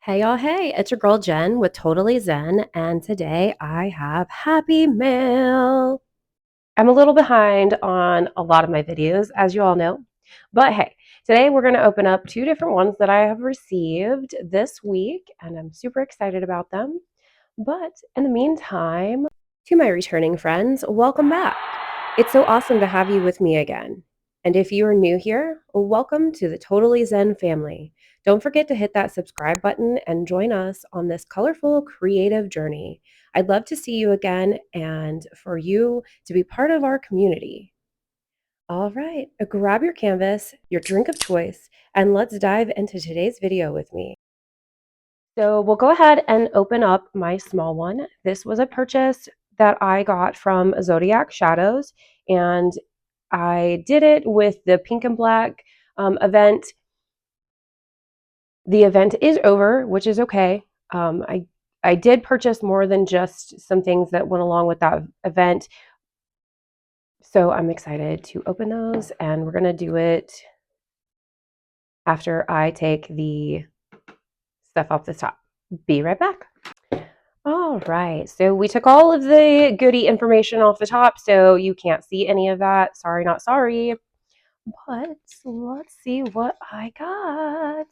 Hey y'all, hey, it's your girl Jen with Totally Zen, and today I have Happy Mail. I'm a little behind on a lot of my videos, as you all know, but hey, today we're going to open up two different ones that I have received this week, and I'm super excited about them. But in the meantime, to my returning friends, welcome back. It's so awesome to have you with me again. And if you are new here, welcome to the Totally Zen family. Don't forget to hit that subscribe button and join us on this colorful, creative journey. I'd love to see you again and for you to be part of our community. All right, grab your canvas, your drink of choice, and let's dive into today's video with me. So we'll go ahead and open up my small one. This was a purchase that I got from Zodiac Shadows, and I did it with the pink and black event. The event is over, which is okay. I did purchase more than just some things that went along with that event. So I'm excited to open those, and we're going to do it after I take the stuff off the top. Be right back. All right, so we took all of the goodie information off the top, so you can't see any of that. Sorry, not sorry. But let's see what I got.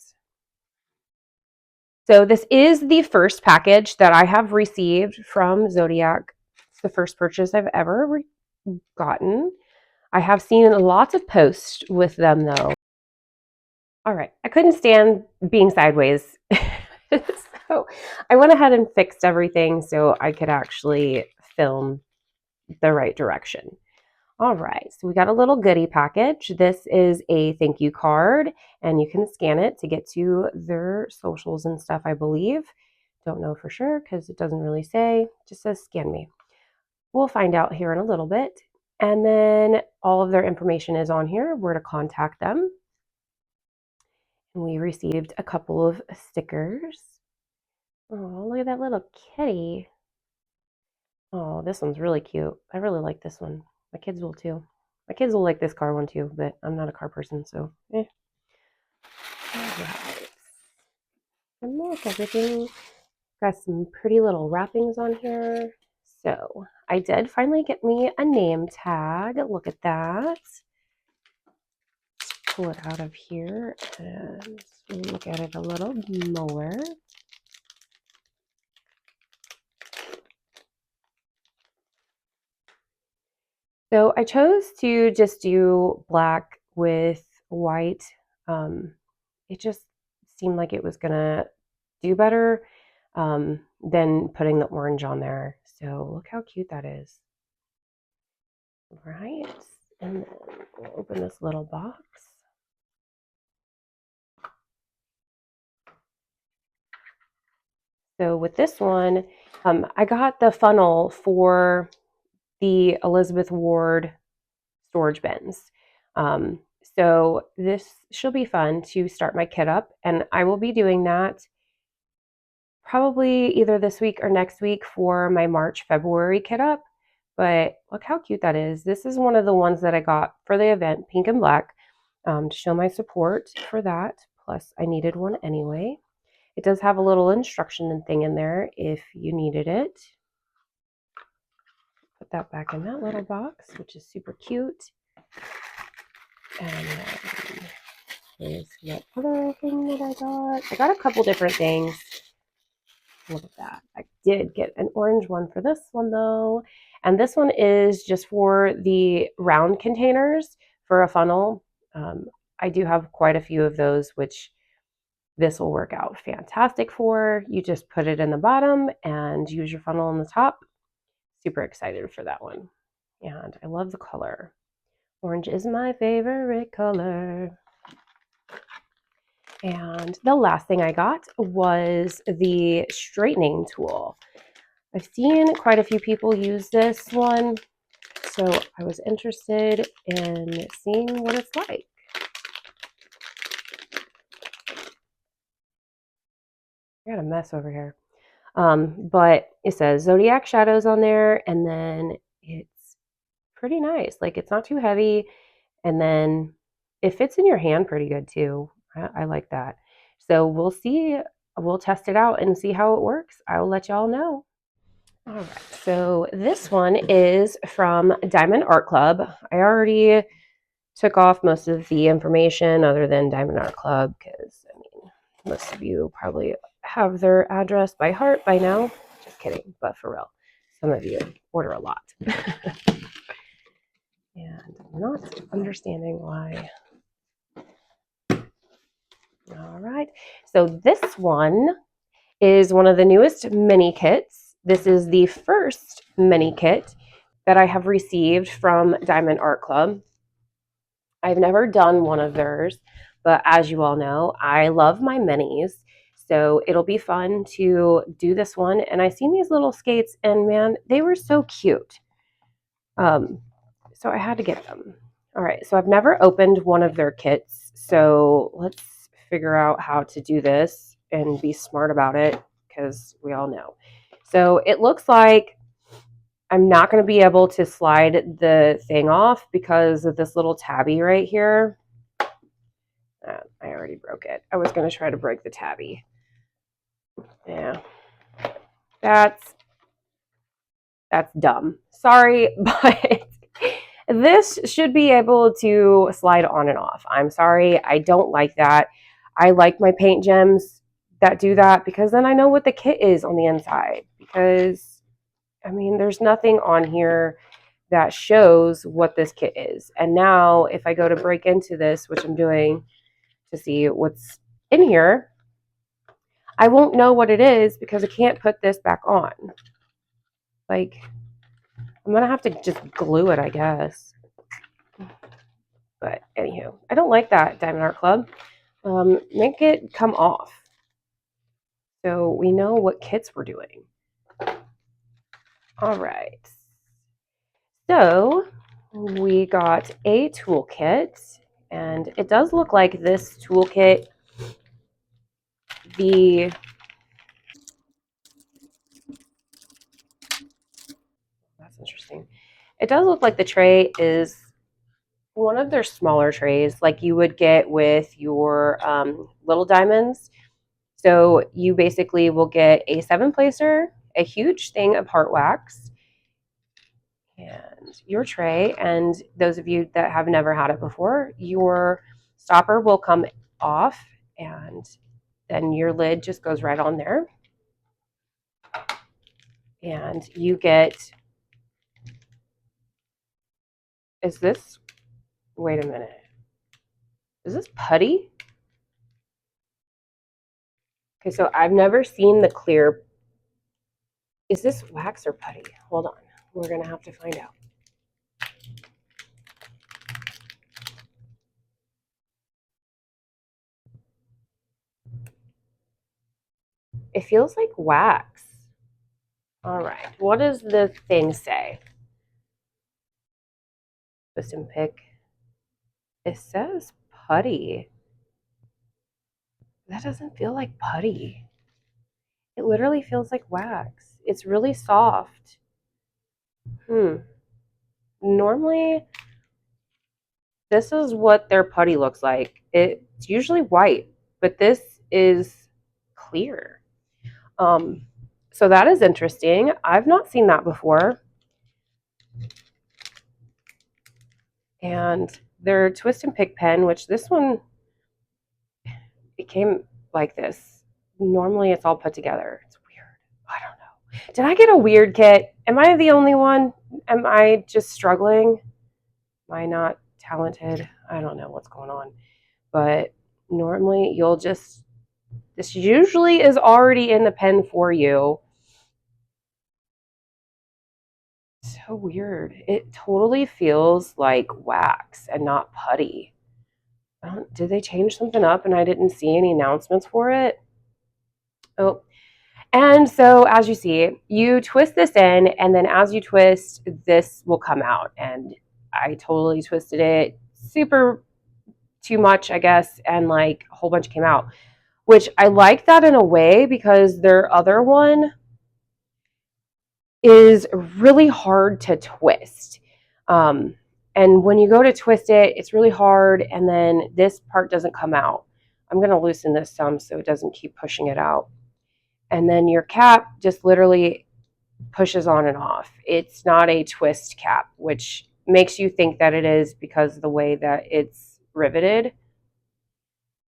So this is the first package that I have received from Zodiac. It's the first purchase I've ever gotten. I have seen lots of posts with them though. All right, I couldn't stand being sideways. So I went ahead and fixed everything so I could actually film the right direction. All right, so we got a little goodie package. This is a thank you card, and you can scan it to get to their socials and stuff, I believe. Don't know for sure because it doesn't really say. It just says scan me. We'll find out here in a little bit. And then all of their information is on here, where to contact them. And we received a couple of stickers. Oh, look at that little kitty. Oh, this one's really cute. I really like this one. My kids will too. My kids will like this car one too, but I'm not a car person, so eh. All right. And look, everything got some pretty little wrappings on here. So I did finally get me a name tag. Look at that. Pull it out of here and look at it a little more. So I chose to just do black with white. It just seemed like it was gonna do better than putting the orange on there. So look how cute that is. Right, and then we'll open this little box. So with this one, I got the funnel for the Elizabeth Ward storage bins. So this should be fun to start my kit up, and I will be doing that probably either this week or next week for my March, February kit up. But look how cute that is. This is one of the ones that I got for the event, pink and black, to show my support for that. Plus, I needed one anyway. It does have a little instruction and thing in there if you needed it. Put that back in that little box, which is super cute. And then here's what other thing that I got. I got a couple different things. Look at that. I did get an orange one for this one though. And this one is just for the round containers for a funnel. I do have quite a few of those, which this will work out fantastic for. You just put it in the bottom and use your funnel on the top. Super excited for that one. And I love the color. Orange is my favorite color. And the last thing I got was the straightening tool. I've seen quite a few people use this one, so I was interested in seeing what it's like. I got a mess over here. But it says Zodiac Shadows on there, and then it's pretty nice. Like, it's not too heavy, and then it fits in your hand pretty good too. I like that. So we'll see we'll test it out and see how it works. I will let y'all know. All right, so this one is from Diamond Art Club. I already took off most of the information other than Diamond Art Club because, I mean, most of you probably have their address by heart by now. Just kidding, but for real, some of you order a lot. And I'm not understanding why. All right, so this one is one of the newest mini kits. This is the first mini kit that I have received from Diamond Art Club. I've never done one of theirs, but as you all know, I love my minis. So it'll be fun to do this one. And I seen these little skates and man, they were so cute. So I had to get them. All right, so I've never opened one of their kits. So let's figure out how to do this and be smart about it because we all know. So it looks like I'm not going to be able to slide the thing off because of this little tabby right here. I already broke it. I was going to try to break the tabby. Yeah, that's dumb. Sorry, but this should be able to slide on and off. I'm sorry. I don't like that. I like my paint gems that do that because then I know what the kit is on the inside. Because, I mean, there's nothing on here that shows what this kit is. And now if I go to break into this, which I'm doing to see what's in here, I won't know what it is because I can't put this back on. Like, I'm going to have to just glue it, I guess. But anywho, I don't like that, Diamond Art Club. Make it come off so we know what kits we're doing. All right. So we got a toolkit, and it does look like this toolkit, that's interesting. It does look like the tray is one of their smaller trays like you would get with your little diamonds. So you basically will get a 7-placer, a huge thing of heart wax, and your tray. And those of you that have never had it before, your stopper will come off and then your lid just goes right on there. And you get, wait a minute. Is this putty? Okay, so I've never seen the clear. Is this wax or putty? Hold on. We're going to have to find out. It feels like wax. All right. What does the thing say? Twist and pick. It says putty. That doesn't feel like putty. It literally feels like wax. It's really soft. Normally, this is what their putty looks like. It's usually white, but this is clear. So that is interesting. I've not seen that before. And their twist and pick pen, which this one, it came like this. Normally it's all put together. It's weird. I don't know. Did I get a weird kit? Am I the only one? Am I just struggling? Am I not talented? I don't know what's going on. But normally you'll just, this usually is already in the pen for you. So weird. It totally feels like wax and not putty. Did they change something up and I didn't see any announcements for it? Oh, and so as you see, you twist this in, and then as you twist, this will come out. And I totally twisted it super too much, I guess, and like a whole bunch came out, which I like that in a way because their other one is really hard to twist. And when you go to twist it, it's really hard, and then this part doesn't come out. I'm going to loosen this some so it doesn't keep pushing it out. And then your cap just literally pushes on and off. It's not a twist cap, which makes you think that it is because of the way that it's riveted.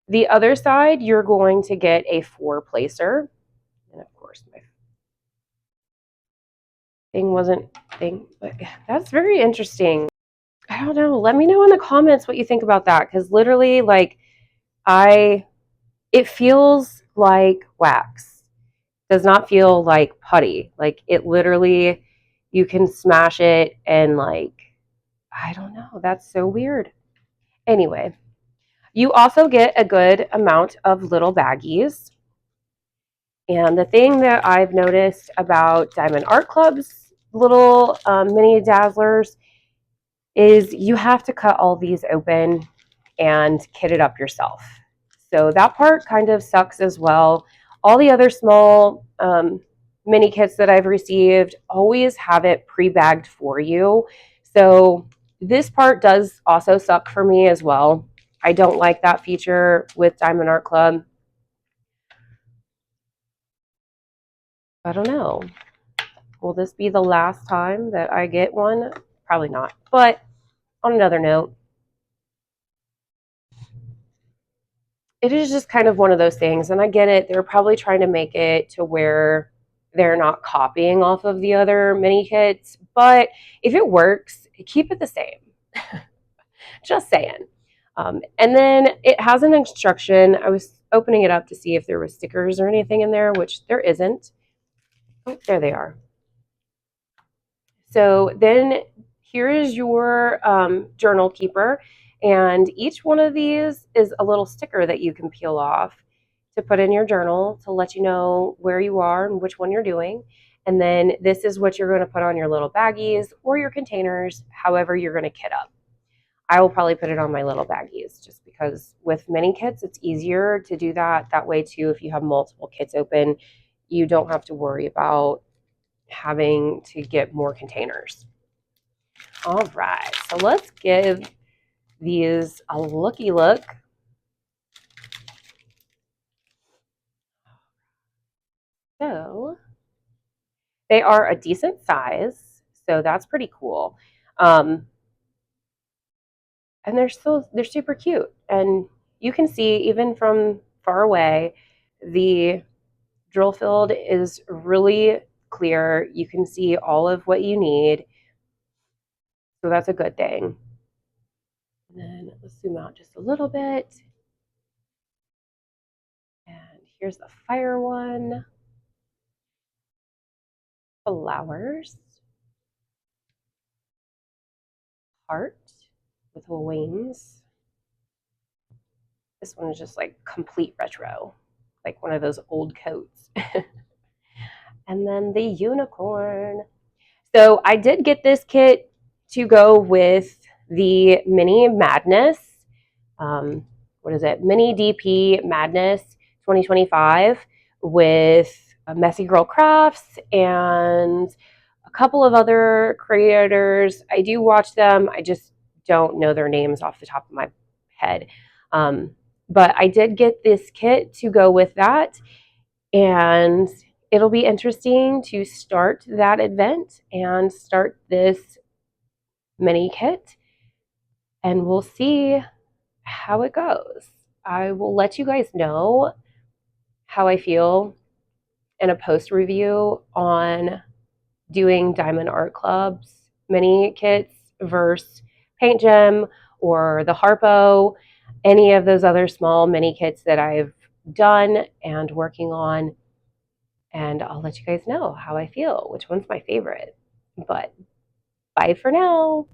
The other side, you're going to get a 4-placer. And of course, my thing wasn't thing, but that's very interesting. I don't know. Let me know in the comments what you think about that, because literally, like, it feels like wax. It does not feel like putty. Like, it literally, you can smash it and, like, I don't know. That's so weird. Anyway, you also get a good amount of little baggies. And the thing that I've noticed about Diamond Art Club's little mini Dazzlers is you have to cut all these open and kit it up yourself. So that part kind of sucks as well. All the other small mini kits that I've received always have it pre-bagged for you. So this part does also suck for me as well. I don't like that feature with Diamond Art Club. I don't know. Will this be the last time that I get one? Probably not. But on another note, it is just kind of one of those things. And I get it. They're probably trying to make it to where they're not copying off of the other mini kits. But if it works, keep it the same. Just saying. And then it has an instruction. I was opening it up to see if there was stickers or anything in there, which there isn't. Oh, there they are. So then here is your journal keeper. And each one of these is a little sticker that you can peel off to put in your journal to let you know where you are and which one you're doing. And then this is what you're going to put on your little baggies or your containers, however you're going to kit up. I will probably put it on my little baggies just because with mini kits, it's easier to do that. That way too, if you have multiple kits open, you don't have to worry about having to get more containers. All right, so let's give these a looky look. So they are a decent size, so that's pretty cool. And they're super cute. And you can see even from far away, the drill field is really clear. You can see all of what you need. So that's a good thing. And then let's zoom out just a little bit. And here's the fire one. Flowers. Heart with wings. This one is just like complete retro, like one of those old coats. And then the unicorn. So I did get this kit to go with the Mini Madness. What is it? Mini DP Madness 2025 with Messy Girl Crafts and a couple of other creators. I do watch them. I just don't know their names off the top of my head. But I did get this kit to go with that. And it'll be interesting to start that event and start this mini kit. And we'll see how it goes. I will let you guys know how I feel in a post review on doing Diamond Art Club's mini kits versus Paint Gem or the Harpo, any of those other small mini kits that I've done and working on. And I'll let you guys know how I feel, which one's my favorite. But bye for now.